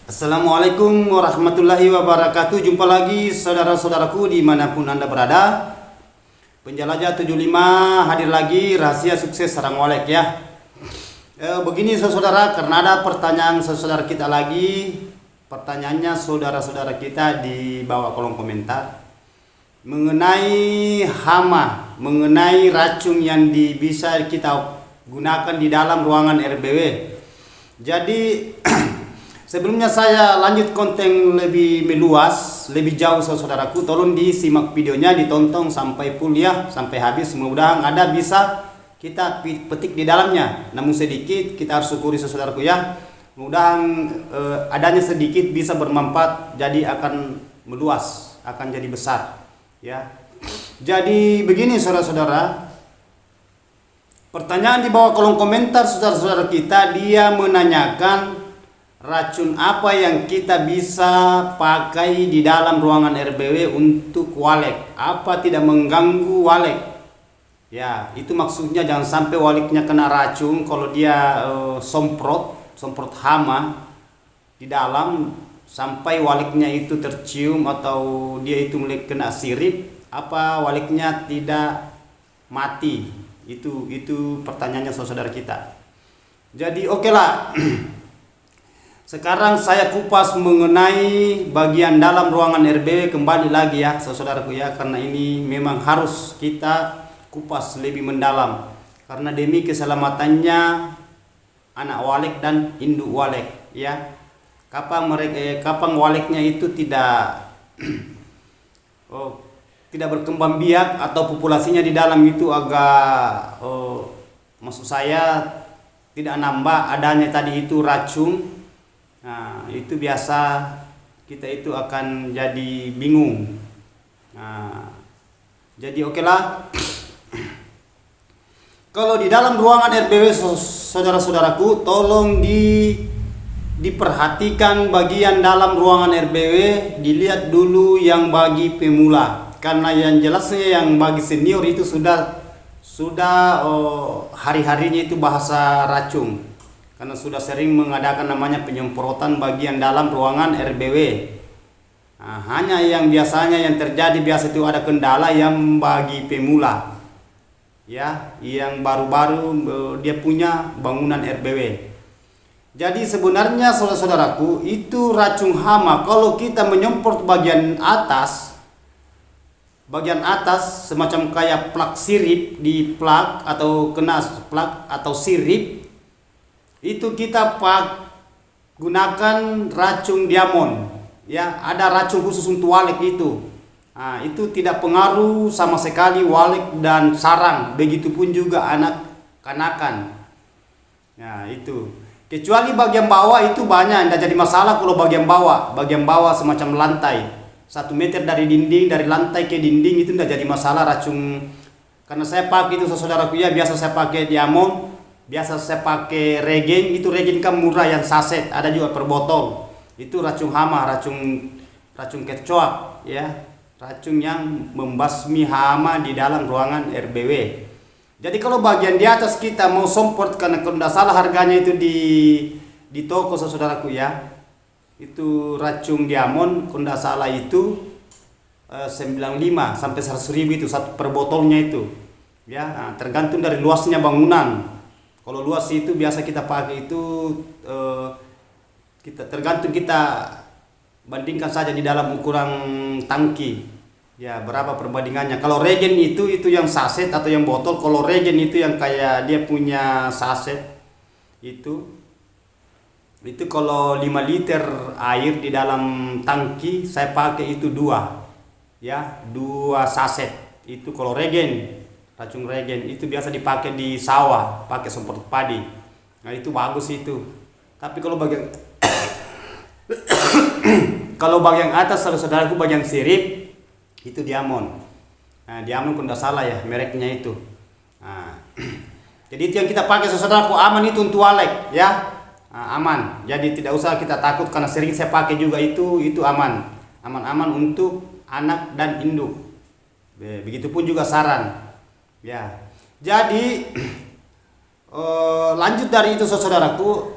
Assalamualaikum warahmatullahi wabarakatuh. Jumpa lagi saudara-saudaraku dimanapun Anda berada. Penjelajah 75 hadir lagi, rahasia sukses sarang walek ya. Begini saudara, karena ada pertanyaan saudara kita lagi. Pertanyaannya saudara-saudara kita di bawah kolom komentar mengenai hama, mengenai racun yang bisa kita gunakan di dalam ruangan RBW. Jadi sebelumnya saya lanjut konten lebih meluas, lebih jauh saudaraku. Tolong disimak videonya, ditonton sampai full ya, sampai habis. Mudah-mudahan ada bisa kita petik di dalamnya. Namun sedikit kita harus syukuri saudaraku ya. Mudah-mudahan adanya sedikit bisa bermanfaat, jadi akan meluas, akan jadi besar ya. Jadi begini saudara-saudara. Pertanyaan di bawah kolom komentar saudara-saudara kita, dia menanyakan racun apa yang kita bisa pakai di dalam ruangan RBW untuk walek, apa tidak mengganggu walek ya. Itu maksudnya jangan sampai waleknya kena racun kalau dia semprot hama di dalam, sampai waleknya itu tercium atau dia itu mulai kena sirip, apa waleknya tidak mati. Itu pertanyaannya saudara kita. Jadi oke lah. Sekarang saya kupas mengenai bagian dalam ruangan RBW kembali lagi ya saudaraku ya, karena ini memang harus kita kupas lebih mendalam karena demi keselamatannya anak walek dan induk walek ya. Kapan waleknya itu tidak tidak berkembang biak atau populasinya di dalam itu agak maksud saya tidak nambah, adanya tadi itu racun. Nah, itu biasa kita itu akan jadi bingung. Nah, jadi oke lah. Kalau di dalam ruangan RBW saudara-saudaraku, tolong diperhatikan bagian dalam ruangan RBW, dilihat dulu yang bagi pemula. Karena yang jelasnya yang bagi senior itu sudah hari-harinya itu bahasa racun. Karena sudah sering mengadakan namanya penyemprotan bagian dalam ruangan RBW. Nah, hanya yang biasanya yang terjadi biasa itu ada kendala yang bagi pemula ya, yang baru-baru dia punya bangunan RBW. Jadi sebenarnya saudara-saudaraku, itu racun hama kalau kita menyemprot bagian atas semacam kayak plak sirip di plak atau kena plak atau sirip, itu kita gunakan racun diamond ya. Ada racun khusus untuk walek itu. Nah, itu tidak pengaruh sama sekali walek dan sarang, begitupun juga anak kanakan. Nah, itu kecuali bagian bawah itu banyak, tidak jadi masalah. Kalau bagian bawah semacam lantai 1 meter dari dinding, dari lantai ke dinding, itu tidak jadi masalah racun. Karena saya pakai itu saudaraku ya, biasa saya pakai diamond. Biasa saya pakai regen, itu regen kan murah yang saset, ada juga per botol. Itu racun hama, racun kecoak ya, racun yang membasmi hama di dalam ruangan RBW. Jadi kalau bagian di atas kita mau semprot, karena kalau tidak salah harganya itu di toko saudaraku ya, itu racun diamond kalau tidak salah itu 95 sampai 100 ribu itu satu per botolnya itu ya. Nah, tergantung dari luasnya bangunan. Kalau luas itu biasa kita pakai itu tergantung kita bandingkan saja di dalam ukuran tangki ya, berapa perbandingannya. Kalau regen itu yang saset atau yang botol. Kalau regen itu yang kayak dia punya saset itu kalau 5 liter air di dalam tangki saya pakai itu 2 ya, 2 saset itu kalau regen. Racun regen itu biasa dipakai di sawah, pakai semprot padi. Nah, itu bagus itu. Tapi kalau bagian atas saudara-saudaraku, bagian sirip itu diamond. Nah, diamond kalau tidak salah ya mereknya itu. Nah, jadi itu yang kita pakai saudaraku, aman itu untuk walek ya. Nah, aman. Jadi tidak usah kita takut, karena sering saya pakai juga itu aman. Aman untuk anak dan induk. Begitupun juga sarang. Ya, jadi lanjut dari itu saudaraku,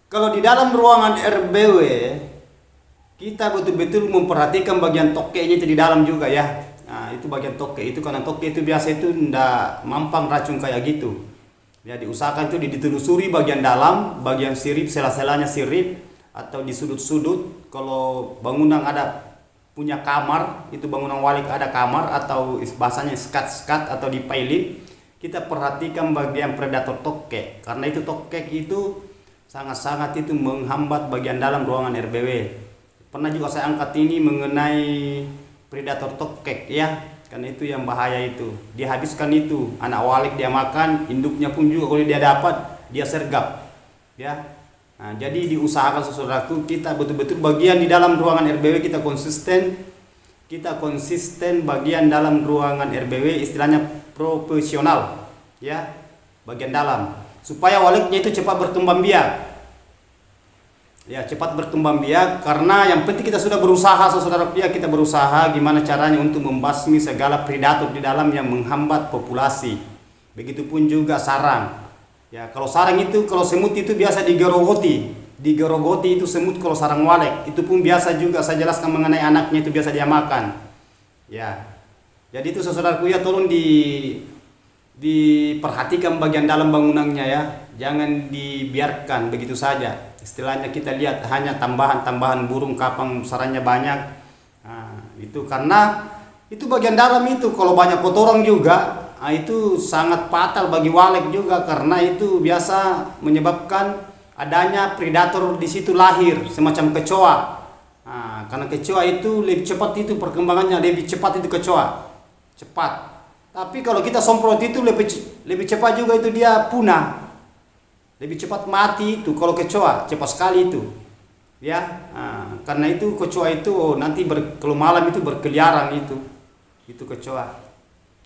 Kalau di dalam ruangan RBW kita betul-betul memperhatikan bagian tokeknya itu di dalam juga ya. Nah, itu bagian tokek itu, karena tokek itu biasa itu ndak mampang racun kayak gitu. Ya, diusahakan itu ditelusuri bagian dalam, bagian sirip, sela-selanya sirip, atau di sudut-sudut. Kalau bangunan ada punya kamar, itu bangunan walik ada kamar, atau bahasanya skat-skat atau dipailin, kita perhatikan bagian predator tokek, karena itu tokek itu sangat-sangat itu menghambat bagian dalam ruangan RBW. Pernah juga saya angkat ini mengenai predator tokek ya, karena itu yang bahaya itu, dia habiskan itu anak walik, dia makan, induknya pun juga kalau dia dapat dia sergap ya. Nah, jadi diusahakan saudaraku kita betul-betul bagian di dalam ruangan RBW kita konsisten bagian dalam ruangan RBW, istilahnya profesional ya, bagian dalam, supaya waliknya itu cepat berkembang biak. Ya, cepat berkembang biak, karena yang penting kita sudah berusaha saudara pihak, kita berusaha gimana caranya untuk membasmi segala predator di dalam yang menghambat populasi. Begitupun juga sarang. Ya, kalau sarang itu, kalau semut itu biasa digerogoti itu semut. Kalau sarang walek itu pun biasa juga saya jelaskan mengenai anaknya itu biasa dia makan. Ya. Jadi itu saudaraku ya, tolong diperhatikan bagian dalam bangunannya ya. Jangan dibiarkan begitu saja. Istilahnya kita lihat hanya tambahan burung kapang sarangnya banyak. Nah, itu karena itu bagian dalam itu kalau banyak kotoran juga, nah, itu sangat fatal bagi walek juga, karena itu biasa menyebabkan adanya predator di situ lahir semacam kecoa. Nah, karena kecoa itu lebih cepat, itu perkembangannya lebih cepat, itu kecoa cepat. Tapi kalau kita semprot itu lebih cepat juga itu dia punah. Lebih cepat mati itu kalau kecoa, cepat sekali itu ya. Nah, karena itu kecoa itu nanti kalau malam itu berkeliaran itu kecoa.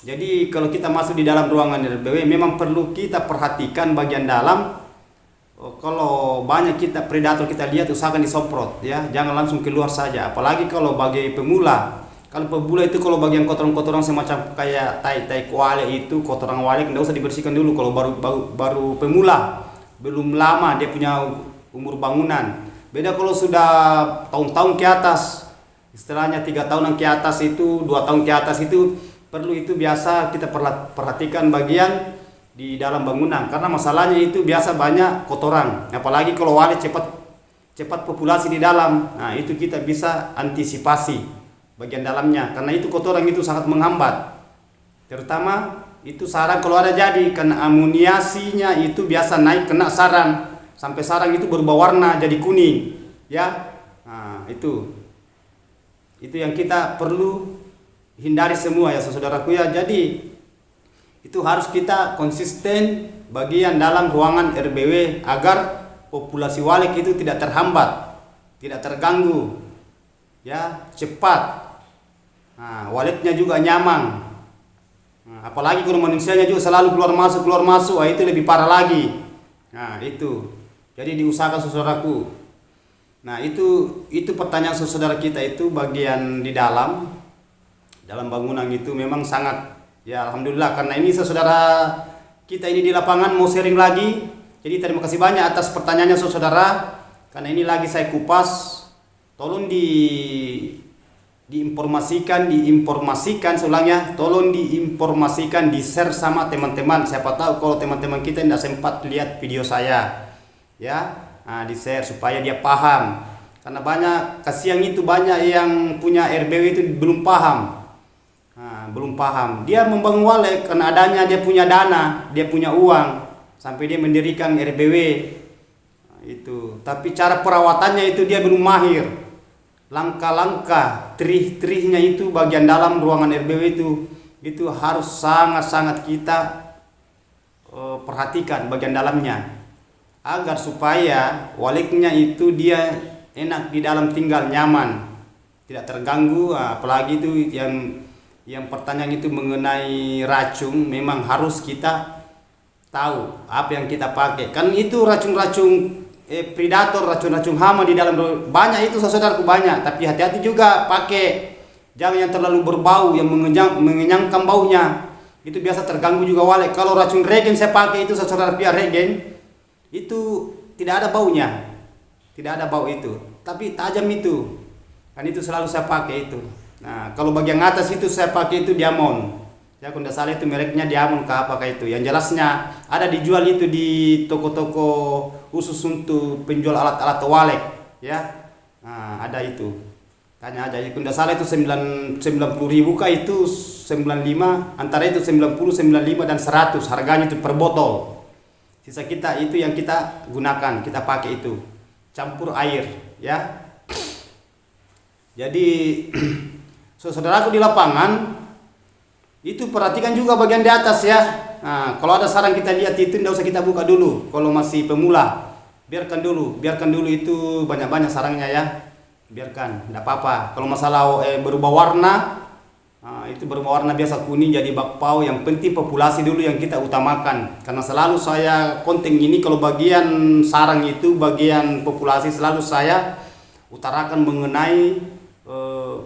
Jadi kalau kita masuk di dalam ruangan RBW memang perlu kita perhatikan bagian dalam. Kalau banyak kita predator kita lihat, usahakan disemprot ya, jangan langsung keluar saja. Apalagi kalau bagi pemula, kalau pemula itu kalau bagian kotoran-kotoran semacam kayak tai koala itu, kotoran walik enggak usah dibersihkan dulu kalau baru pemula, belum lama dia punya umur bangunan. Beda kalau sudah tahun-tahun ke atas, istilahnya 3 tahunan ke atas itu, 2 tahun ke atas itu, perlu itu biasa kita perhatikan bagian di dalam bangunan, karena masalahnya itu biasa banyak kotoran. Apalagi kalau wali cepat populasi di dalam, nah itu kita bisa antisipasi bagian dalamnya, karena itu kotoran itu sangat menghambat. Terutama itu sarang kalau ada jadi, karena amoniasinya itu biasa naik kena sarang sampai sarang itu berubah warna jadi kuning ya. Nah, itu yang kita perlu hindari semua ya saudaraku ya. Jadi itu harus kita konsisten bagian dalam ruangan RBW agar populasi walik itu tidak terhambat, tidak terganggu ya, cepat. Nah, waliknya juga nyaman. Nah, apalagi kalau manusianya juga selalu keluar masuk, itu lebih parah lagi. Nah, itu. Jadi diusahakan saudaraku. Nah, itu pertanyaan saudara kita itu bagian di dalam bangunan itu memang sangat ya, alhamdulillah, karena ini saudara kita ini di lapangan mau sharing lagi. Jadi terima kasih banyak atas pertanyaannya saudara. Karena ini lagi saya kupas, tolong diinformasikan seulangnya, tolong diinformasikan, di-share sama teman-teman. Siapa tahu kalau teman-teman kita tidak sempat lihat video saya ya, nah, di-share supaya dia paham. Karena kasihan itu banyak yang punya RBW itu belum paham. Nah, belum paham. Dia membangun walek karena adanya dia punya dana, dia punya uang sampai dia mendirikan RBW. Nah, itu. Tapi cara perawatannya itu dia belum mahir. Langkah-langkah, trih-trihnya itu bagian dalam ruangan RBW itu harus sangat-sangat kita perhatikan bagian dalamnya, agar supaya waliknya itu dia enak di dalam tinggal, nyaman, tidak terganggu. Apalagi itu yang pertanyaan itu mengenai racun, memang harus kita tahu apa yang kita pakai. Kan itu racun-racun predator, racun-racun hama di dalam banyak itu saudaraku, banyak. Tapi hati-hati juga pakai, jangan yang terlalu berbau, yang mengenyangkan baunya, itu biasa terganggu juga walek. Kalau racun regen saya pakai itu saudara, biar regen itu tidak ada baunya tidak ada bau itu, tapi tajam itu. Kan itu selalu saya pakai itu. Nah, kalau bagian atas itu saya pakai itu diamond. Ya, kalau tidak salah itu mereknya diamond ke apakah itu. Yang jelasnya ada dijual itu di toko-toko khusus untuk penjual alat-alat walek, ya. Nah, ada itu. Tanya aja, kalau tidak salah itu 90.000 kah itu 95, antara itu 90, 95 dan 100 harganya itu per botol. Sisa kita itu yang kita gunakan, kita pakai itu. Campur air, ya. Jadi saudaraku di lapangan itu perhatikan juga bagian di atas ya. Nah, kalau ada sarang kita lihat itu tidak usah kita buka dulu. Kalau masih pemula, biarkan dulu itu banyak-banyak sarangnya ya. Biarkan, tidak apa-apa. Kalau masalah berubah warna, itu berubah warna biasa kuning jadi bakpao. Yang penting populasi dulu yang kita utamakan. Karena selalu saya konten ini kalau bagian sarang itu, bagian populasi selalu saya utarakan mengenai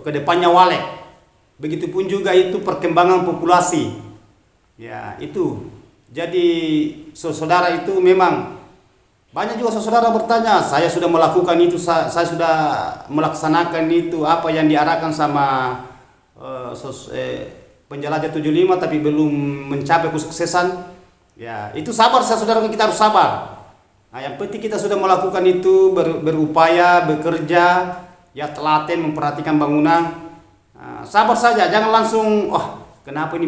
kedepannya walek. Begitupun juga itu perkembangan populasi. Ya itu. Jadi saudara itu memang banyak juga saudara bertanya, saya sudah melakukan itu, saya sudah melaksanakan itu apa yang diarahkan sama penjelajah 75 tapi belum mencapai kesuksesan. Ya, itu sabar saudara, kita harus sabar. Nah, yang penting kita sudah melakukan itu, berupaya, bekerja, ya telaten memperhatikan bangunan. Nah, sabar saja, jangan langsung kenapa ini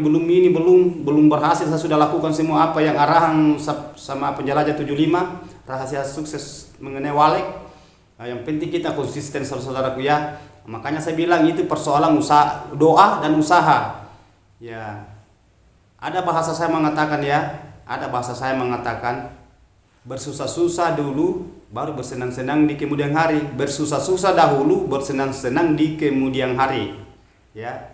belum berhasil. Saya sudah lakukan semua apa yang arahan sama penjelajah 75. Rahasia sukses mengenai walek. Nah, yang penting kita konsisten saudaraku ya. Makanya saya bilang itu persoalan usaha, doa dan usaha. Ya. Ada bahasa saya mengatakan bersusah-susah dulu baru bersenang-senang di kemudian hari. Bersusah-susah dahulu, bersenang-senang di kemudian hari. Ya.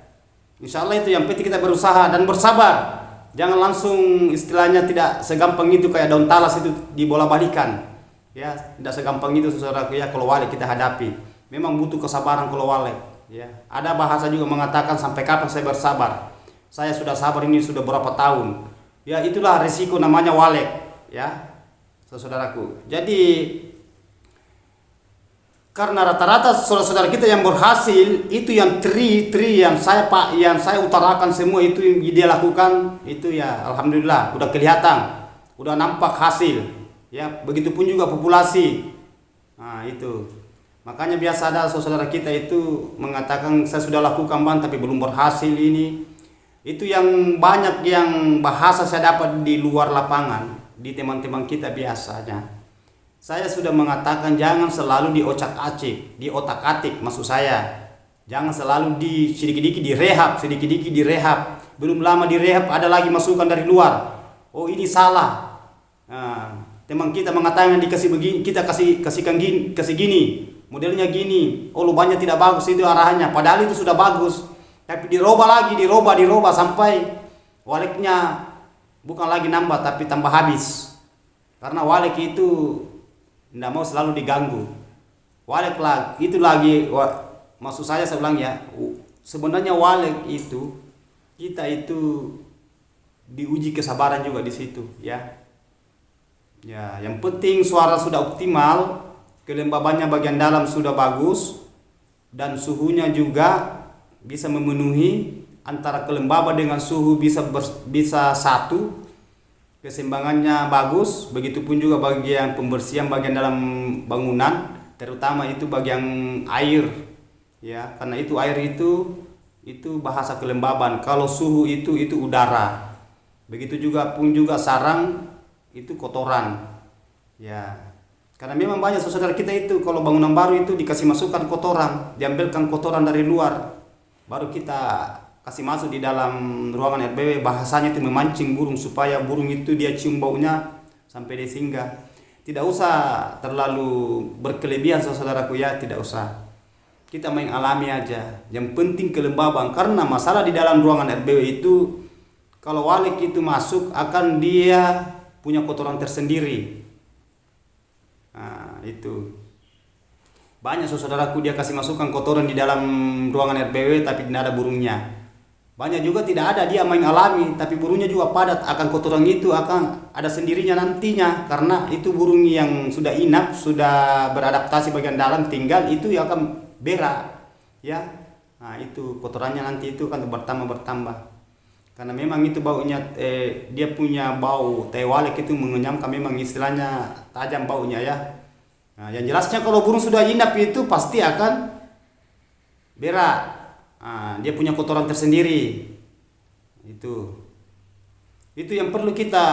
Insya Allah itu yang penting kita berusaha dan bersabar. Jangan langsung istilahnya tidak segampang itu kayak daun talas itu dibola balikan. Ya, tidak segampang itu saudaraku ya kalau walek kita hadapi. Memang butuh kesabaran kalau walek, ya. Ada bahasa juga mengatakan sampai kapan saya bersabar. Saya sudah sabar ini sudah berapa tahun. Ya, itulah risiko namanya walek, ya. Saudaraku. Jadi karena rata-rata saudara-saudara kita yang berhasil itu yang tri yang saya utarakan semua itu yang dia lakukan itu ya alhamdulillah udah kelihatan, udah nampak hasil ya. Begitupun juga populasi. Nah itu makanya biasa ada saudara kita itu mengatakan saya sudah lakukan bang tapi belum berhasil ini. Itu yang banyak yang bahasa saya dapat di luar lapangan, di teman-teman kita biasanya. Saya sudah mengatakan jangan selalu diotak-atik maksud saya. Jangan selalu sedikit-sedikit direhab. Belum lama direhab ada lagi masukan dari luar. Oh ini salah. Nah, teman kita mengatakan dikasih begini, kita kasihkan gini, modelnya gini. Oh lubangnya tidak bagus itu arahannya. Padahal itu sudah bagus. Tapi dirubah sampai waleknya bukan lagi nambah tapi tambah habis. Karena walek itu tidak mau selalu diganggu. Walek maksud saya ulang ya. Sebenarnya walek itu kita itu diuji kesabaran juga di situ ya. Ya, yang penting suara sudah optimal, kelembabannya bagian dalam sudah bagus dan suhunya juga bisa memenuhi antara kelembaban dengan suhu bisa satu. Keseimbangannya bagus, begitupun juga bagian pembersihan bagian dalam bangunan, terutama itu bagian air, ya, karena itu air itu bahasa kelembaban. Kalau suhu itu udara, begitu juga sarang itu kotoran, ya, karena memang banyak saudara kita itu kalau bangunan baru itu dikasih masukan kotoran, diambilkan kotoran dari luar, baru kita kasih masuk di dalam ruangan RBW. Bahasanya itu memancing burung supaya burung itu dia cium baunya sampai dia singgah. Tidak usah terlalu berkelebihan saudaraku ya, tidak usah. Kita main alami aja. Yang penting kelembaban, karena masalah di dalam ruangan RBW itu kalau walek itu masuk akan dia punya kotoran tersendiri. Nah, itu. Banyak saudaraku dia kasih masukan kotoran di dalam ruangan RBW tapi tidak ada burungnya. Banyak juga tidak ada, dia main alami, tapi burungnya juga padat. Akan kotoran itu akan ada sendirinya nantinya, karena itu burung yang sudah inap, sudah beradaptasi bagian dalam, tinggal itu yang akan berak, ya. Nah itu kotorannya nanti itu akan bertambah. Karena memang itu baunya, dia punya bau tewalek itu mengenyamkan, memang istilahnya tajam baunya ya. Nah, yang jelasnya kalau burung sudah inap itu pasti akan berak. Dia punya kotoran tersendiri. Itu yang perlu kita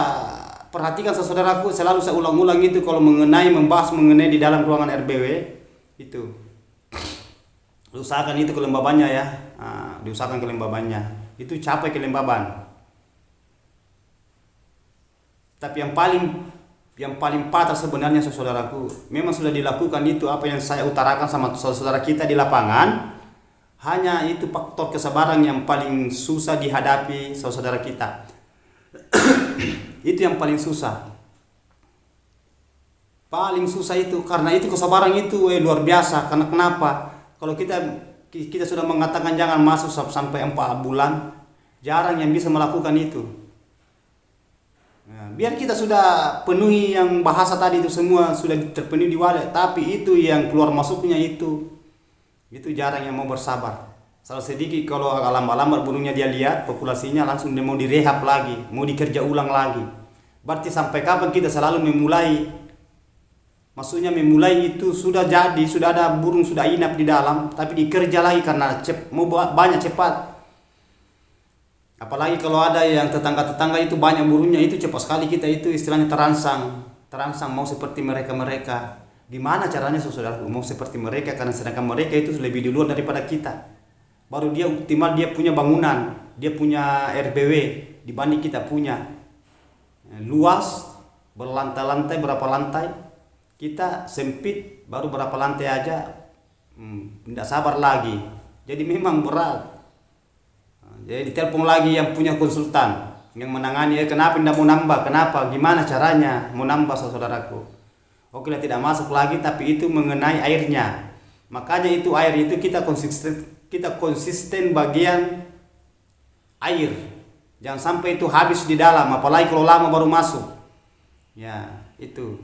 perhatikan saudaraku. Selalu saya ulang-ulang itu kalau membahas mengenai di dalam ruangan RBW itu. Usahakan itu kelembabannya ya. Diusahakan kelembabannya. Itu capai kelembaban. Tapi yang paling patah sebenarnya saudaraku, memang sudah dilakukan itu apa yang saya utarakan sama saudara kita di lapangan. Hanya itu faktor kesabaran yang paling susah dihadapi saudara kita. Itu yang paling susah. Paling susah itu karena itu kesabaran itu luar biasa. Karena kenapa? Kalau kita sudah mengatakan jangan masuk sampai 4 bulan, jarang yang bisa melakukan itu. Nah, biar kita sudah penuhi yang bahasa tadi itu semua sudah terpenuhi di wallet, tapi itu yang keluar masuknya itu jarang yang mau bersabar. Salah sedikit kalau lambat-lambat burungnya dia lihat populasinya langsung dia mau direhab lagi, mau dikerja ulang lagi. Berarti sampai kapan kita selalu memulai? Maksudnya memulai itu sudah jadi, sudah ada burung sudah inap di dalam, tapi dikerja lagi karena mau banyak cepat. Apalagi kalau ada yang tetangga-tetangga itu banyak burungnya, itu cepat sekali kita itu istilahnya terangsang mau seperti mereka. Gimana caranya saudaraku mau seperti mereka, karena sedangkan mereka itu lebih duluan daripada kita. Baru dia optimal, dia punya bangunan, dia punya RBW dibanding kita punya luas berlantai-lantai, berapa lantai, kita sempit baru berapa lantai aja, tidak sabar lagi. Jadi memang berat. Jadi ditelepon lagi yang punya konsultan yang menangani, kenapa tidak mau nambah, kenapa, gimana caranya mau nambah saudaraku. Oke lah, tidak masuk lagi, tapi itu mengenai airnya. Makanya itu air itu kita konsisten bagian air. Jangan sampai itu habis di dalam, apalagi kalau lama baru masuk. Ya, itu.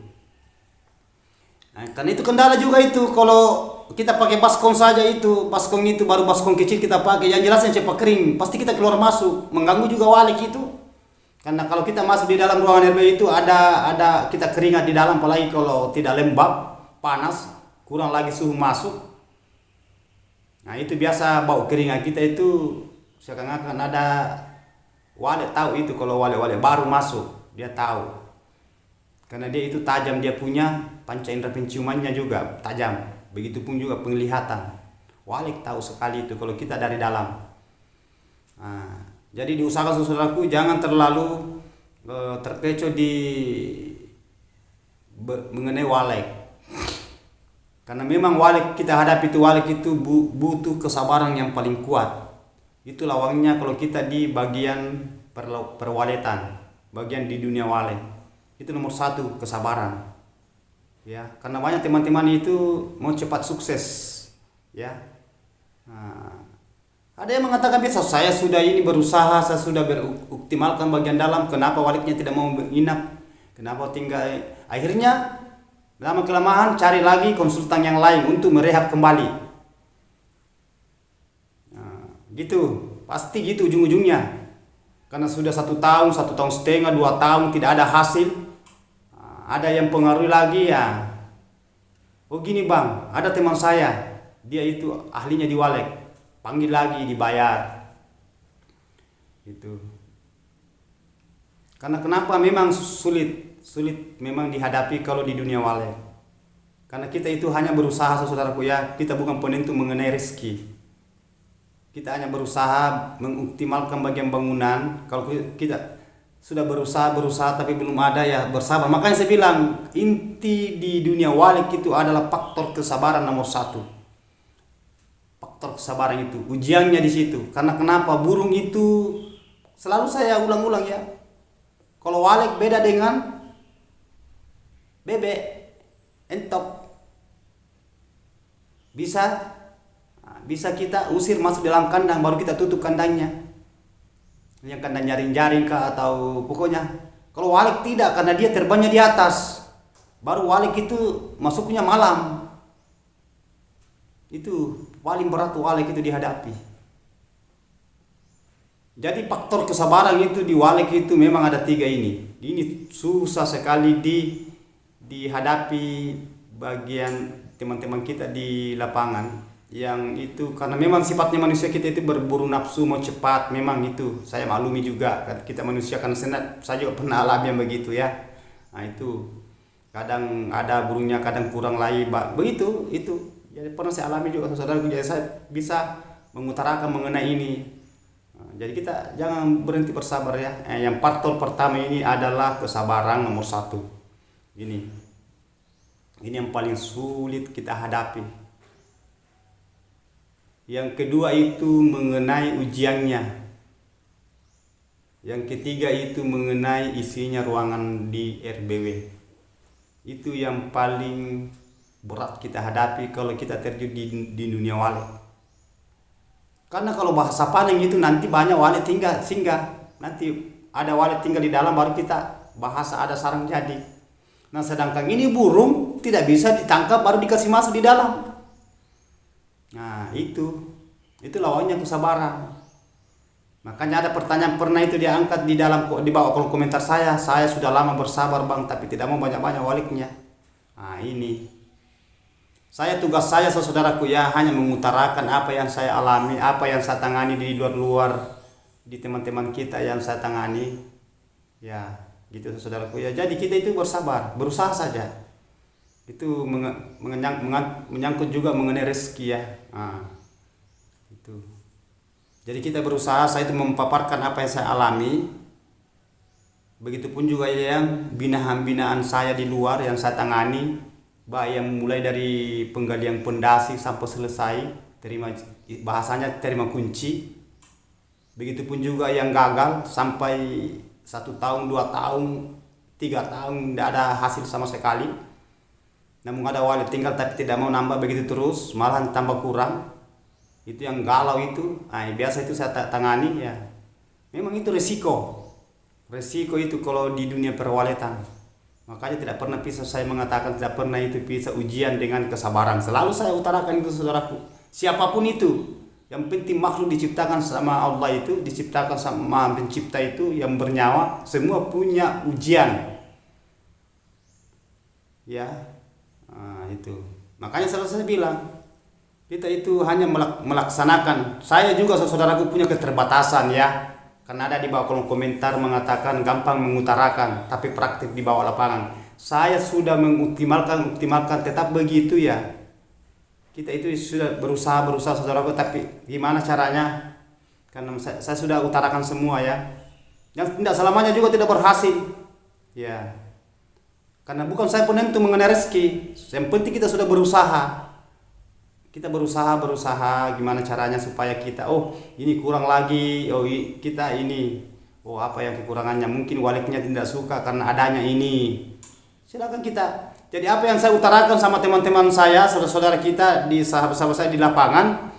Nah, kan itu kendala juga itu kalau kita pakai baskom saja itu, baskom itu baru baskom kecil kita pakai, yang jelasnya cepat kering, pasti kita keluar masuk, mengganggu juga walik itu. Karena kalau kita masuk di dalam ruangan RB itu ada kita keringat di dalam, apalagi kalau tidak lembab, panas, kurang lagi suhu masuk. Nah itu biasa bau keringat kita itu seakan-akan ada walik tahu itu kalau walik baru masuk, dia tahu. Karena dia itu tajam, dia punya panca indera penciumannya juga tajam. Begitupun juga penglihatan. Walik tahu sekali itu kalau kita dari dalam. Nah, jadi diusahakan saudaraku jangan terlalu terkecoh mengenai walek. Karena memang walek kita hadapi itu, walek itu butuh kesabaran yang paling kuat. Itu lawangnya kalau kita di bagian perwaletan, bagian di dunia walek. Itu nomor 1 kesabaran. Ya, karena banyak teman-teman itu mau cepat sukses. Ya. Nah, ada yang mengatakan biasa, saya sudah ini berusaha, saya sudah beroptimalkan bagian dalam, kenapa waliknya tidak mau inap, kenapa tinggal. Akhirnya lama kelamaan cari lagi konsultan yang lain untuk merehab kembali. Nah, gitu, pasti gitu ujung-ujungnya. Karena sudah 1 tahun, 1,5 tahun, 2 tahun tidak ada hasil. Nah, ada yang pengaruhi lagi ya. Oh gini bang, ada teman saya, dia itu ahlinya di walek. Panggil lagi, dibayar. Itu. Karena kenapa memang sulit memang dihadapi kalau di dunia walek. Karena kita itu hanya berusaha saudaraku ya, kita bukan penentu mengenai rezeki. Kita hanya berusaha mengoptimalkan bagian bangunan. Kalau kita sudah berusaha tapi belum ada ya bersabar. Makanya saya bilang inti di dunia walek itu adalah faktor kesabaran nomor 1. Faktor kesabaran itu ujiannya di situ. Karena kenapa burung itu selalu saya ulang-ulang ya, kalau walek beda dengan bebek entok. Bisa kita usir masuk dalam kandang baru kita tutup kandangnya. yang kena nyaring-jaring kah atau pokoknya. Kalau walik tidak, karena dia terbangnya di atas. Baru walik itu masuknya malam. Itu paling berat walik itu dihadapi. Jadi faktor kesabaran itu di walik itu memang ada 3 ini. Ini susah sekali dihadapi bagian teman-teman kita di lapangan. Yang itu karena memang sifatnya manusia kita itu berburu nafsu, mau cepat, memang itu saya maklumi juga, kita manusia kan saya juga pernah alami yang begitu ya. Nah itu kadang ada burungnya, kadang kurang lagi begitu itu. Jadi pernah saya alami juga saudaraku, jadi saya bisa mengutarakan mengenai ini. Nah, jadi kita jangan berhenti bersabar ya. Yang faktor pertama ini adalah kesabaran nomor 1. Ini yang paling sulit kita hadapi. Yang kedua itu mengenai ujiannya. Yang ketiga itu mengenai isinya ruangan di RBW. Itu yang paling berat kita hadapi kalau kita terjun di dunia walik. Karena kalau bahasa paling itu nanti banyak walik singgah. Nanti ada walik tinggal di dalam baru kita bahasa ada sarang jadi. Nah sedangkan ini burung tidak bisa ditangkap baru dikasih masuk di dalam. Nah itu lawannya kesabaran. Makanya ada pertanyaan pernah itu diangkat di bawah kolom komentar saya sudah lama bersabar bang tapi tidak mau banyak-banyak waliknya. Nah ini tugas saya saudaraku ya hanya mengutarakan apa yang saya alami, apa yang saya tangani di luar di teman-teman kita yang saya tangani ya gitu saudaraku ya. Jadi kita itu bersabar, berusaha saja. Itu menyangkut juga mengenai rezeki ya. Nah, itu. Jadi kita berusaha, saya itu memaparkan apa yang saya alami. Begitupun juga yang binaan saya di luar yang saya tangani, baik yang mulai dari penggalian pondasi sampai selesai, bahasanya terima kunci. Begitupun juga yang gagal sampai 1 tahun, 2 tahun, 3 tahun tidak ada hasil sama sekali. Namun ada wali tinggal tapi tidak mau nambah begitu terus, malahan tambah kurang. Itu yang galau itu. Nah, biasa itu saya tangani ya. Memang itu resiko. Resiko itu kalau di dunia perwalitan. Makanya tidak pernah bisa saya mengatakan tidak pernah itu bisa ujian dengan kesabaran. Selalu saya utarakan itu saudaraku. Siapapun itu, yang penting makhluk diciptakan sama Allah itu, diciptakan sama pencipta itu yang bernyawa, semua punya ujian. Ya. Nah, itu. Makanya selalu saya bilang, kita itu hanya melaksanakan. Saya juga saudaraku punya keterbatasan ya. Karena ada di bawah kolom komentar mengatakan gampang mengutarakan, tapi praktik di bawah lapangan. Saya sudah mengoptimalkan tetap begitu ya. Kita itu sudah berusaha saudaraku, tapi gimana caranya? Karena saya sudah utarakan semua ya. Yang tidak selamanya juga tidak berhasil. Ya. Karena bukan saya penentu mengenai rezeki. Yang penting kita sudah berusaha. Kita berusaha gimana caranya supaya kita ini kurang lagi, kita ini. Apa yang kekurangannya? Mungkin waliknya tidak suka karena adanya ini. Silakan kita. Jadi apa yang saya utarakan sama teman-teman saya, saudara-saudara kita di sahabat-sahabat saya di lapangan,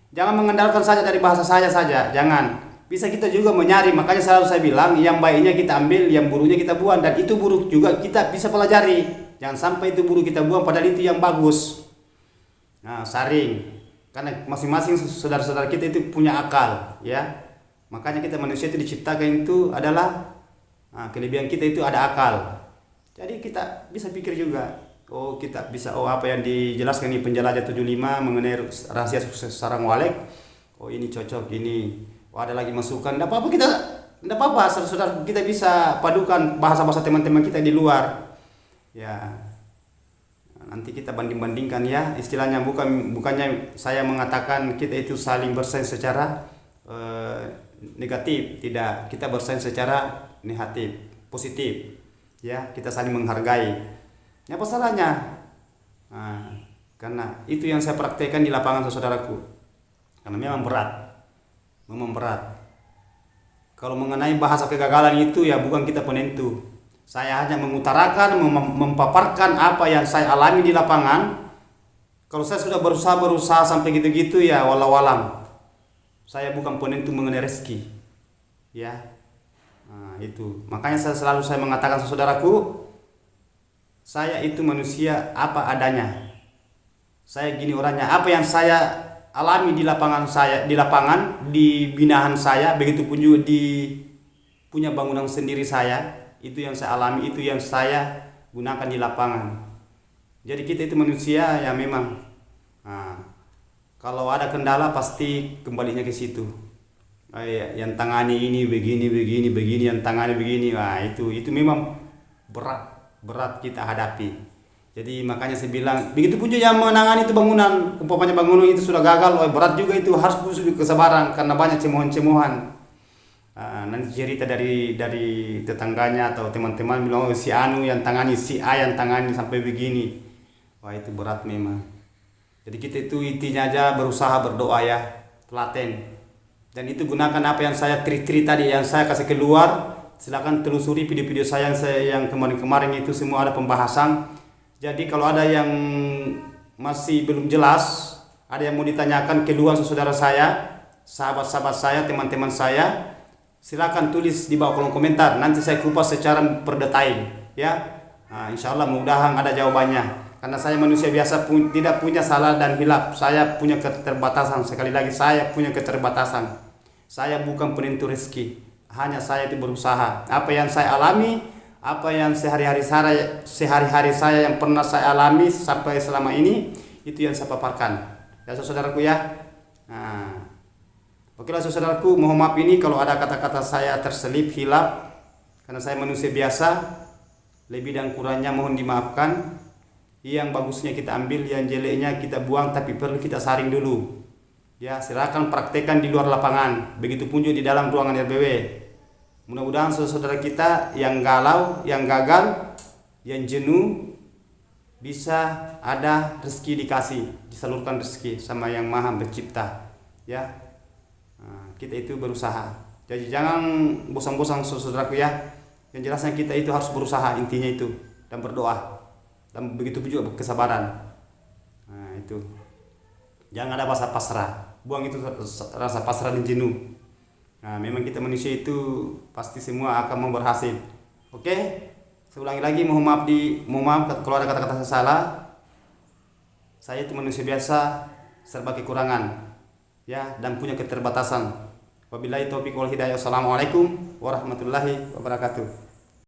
jangan mengandalkan saja dari bahasa saya saja, jangan. Bisa kita juga menyari, makanya selalu saya bilang yang baiknya kita ambil, yang buruknya kita buang, dan itu buruk juga kita bisa pelajari. Jangan sampai itu buruk kita buang padahal itu yang bagus. Nah, saring. Karena masing-masing saudara-saudara kita itu punya akal, ya. Makanya kita manusia itu diciptakan itu adalah kelebihan kita itu ada akal. Jadi kita bisa pikir juga. Kita bisa apa yang dijelaskan di penjelajah 75 mengenai rahasia sukses sarang walik. Ini cocok ini. Ada lagi masukan, tidak apa-apa, saudara kita bisa padukan bahasa-bahasa teman-teman kita di luar. Ya, nanti kita banding-bandingkan ya, istilahnya bukannya saya mengatakan kita itu saling bersaing secara negatif, tidak, kita bersaing secara negatif, positif. Ya, kita saling menghargai. Apa salahnya? Karena itu yang saya praktekkan di lapangan saudaraku. Karena memang berat. Kalau mengenai bahasa kegagalan itu ya bukan kita penentu. Saya hanya mengutarakan, memaparkan apa yang saya alami di lapangan. Kalau saya sudah berusaha sampai gitu-gitu ya walau alam. Saya bukan penentu mengenai rezeki. ya. Nah, itu makanya saya mengatakan saudaraku, saya itu manusia apa adanya. Saya gini orangnya, apa yang saya alami di lapangan saya, di binaan saya, begitu pun juga di punya bangunan sendiri saya, itu yang saya alami, itu yang saya gunakan di lapangan. Jadi kita itu manusia ya memang. Nah, kalau ada kendala pasti kembalinya ke situ. Yang tangani ini begini, yang tangani begini. Nah, itu memang berat kita hadapi. Jadi makanya saya bilang, begitu pun juga yang menangani itu bangunan, umpamanya bangunan itu sudah gagal, berat juga itu, harus butuh kesabaran karena banyak cemohan-cemohan. Nanti cerita dari tetangganya atau teman-teman bilang, oh si Anu yang tangani, si A yang tangani sampai begini. Wah itu berat memang. Jadi kita itu intinya aja berusaha berdoa ya, telaten. Dan itu gunakan apa yang saya cerita tadi, yang saya kasih keluar. Silakan telusuri video-video saya yang kemarin-kemarin itu semua ada pembahasan. Jadi kalau ada yang masih belum jelas, ada yang mau ditanyakan keluhan saudara saya, sahabat-sahabat saya, teman-teman saya, silakan tulis di bawah kolom komentar. Nanti saya kupas secara berdetail, ya. Nah, insya Allah mudah-mudahan ada jawabannya. Karena saya manusia biasa tidak punya salah dan hilaf. Saya punya keterbatasan. Sekali lagi saya punya keterbatasan. Saya bukan penentu rezeki. Hanya saya itu berusaha. Apa yang saya alami, apa yang sehari-hari saya yang pernah saya alami sampai selama ini, itu yang saya paparkan ya saudaraku ya. Nah, okelah saudaraku, mohon maaf ini kalau ada kata-kata saya terselip hilaf, karena saya manusia biasa, lebih dan kurangnya mohon dimaafkan. Yang bagusnya kita ambil, yang jeleknya kita buang, tapi perlu kita saring dulu ya. Silakan praktekkan di luar lapangan, begitupun juga di dalam ruangan RBW. Mudah-mudahan saudara kita yang galau, yang gagal, yang jenuh, bisa ada rezeki dikasih, disalurkan rezeki sama yang Maha Pencipta ya. Nah, kita itu berusaha, jadi jangan bosan-bosan saudaraku ya. Yang jelasnya kita itu harus berusaha, intinya itu, dan berdoa, dan begitu juga kesabaran. Nah itu, jangan ada rasa pasrah, buang itu rasa pasrah dan jenuh. Nah, memang kita manusia itu pasti semua akan mau berhasil. Oke? Saya ulangi lagi, mohon maaf kalau ada kata-kata saya salah. Saya itu manusia biasa, serba kekurangan ya, dan punya keterbatasan. Wabillahi taufiq wal hidayah. Wassalamualaikum warahmatullahi wabarakatuh.